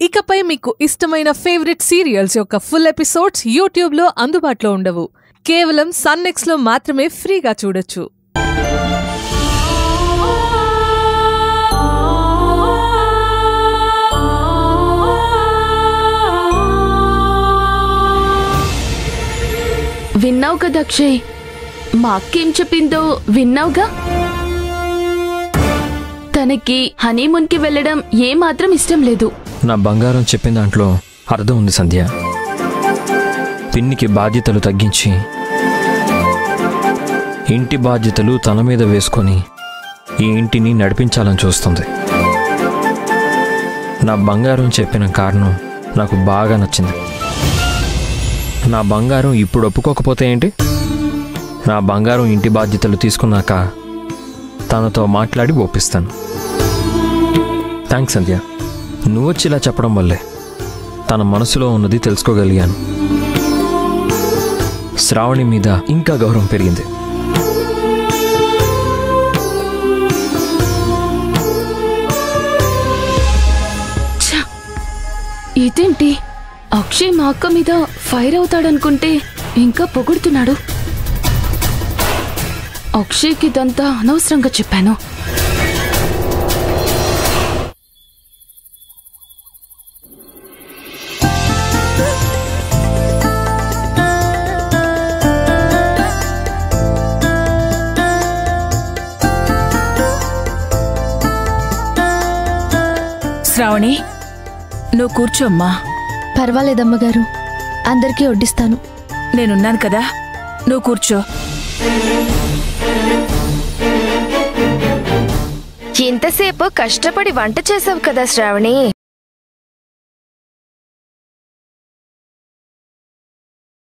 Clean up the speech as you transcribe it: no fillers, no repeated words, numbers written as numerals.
ఇకపై మీకు ఇష్టమైన ఫేవరెట్ సీరియల్స్ యొక్క ఫుల్ ఎపిసోడ్స్ యూట్యూబ్లో అందుబాటులో ఉండవు. కేవలం సన్నెక్స్లో మాత్రమే ఫ్రీగా చూడొచ్చు. విన్నావు కదా అక్షయ్, మా అక్కేం చెప్పిందో విన్నావుగా. తనకి హనీమూన్కి వెళ్ళడం ఏమాత్రం ఇష్టం లేదు. నా బంగారం చెప్పిన దాంట్లో అర్థం ఉంది సంధ్య. పిన్నికి బాధ్యతలు తగ్గించి ఇంటి బాధ్యతలు తన మీద వేసుకొని ఈ ఇంటిని నడిపించాలని చూస్తుంది. నా బంగారం చెప్పిన కారణం నాకు బాగా నచ్చింది. నా బంగారం ఇప్పుడు ఒప్పుకోకపోతే ఏంటి? నా బంగారం ఇంటి బాధ్యతలు తీసుకున్నాక తనతో మాట్లాడి ఒప్పిస్తాను. థ్యాంక్స్ సంధ్య, నువ్వొచ్చి ఇలా చెప్పడం వల్లే తన మనసులో ఉన్నది తెలుసుకోగలిగాను. శ్రావణి మీద ఇంకా గౌరవం పెరిగింది. ఇదేంటి, అక్షయ్ మా అక్క మీద ఫైర్ అవుతాడనుకుంటే ఇంకా పొగుడుతున్నాడు. అక్షయ్కి ఇదంతా అనవసరంగా చెప్పాను. శ్రావణి, నువ్వు కూర్చోమ్మా. పర్వాలేదమ్మగారు, అందరికీ వడ్డిస్తాను. నేనున్నాను కదా, నువ్వు కూర్చో. ఇంతసేపు కష్టపడి వంట చేసావు కదా శ్రావణి.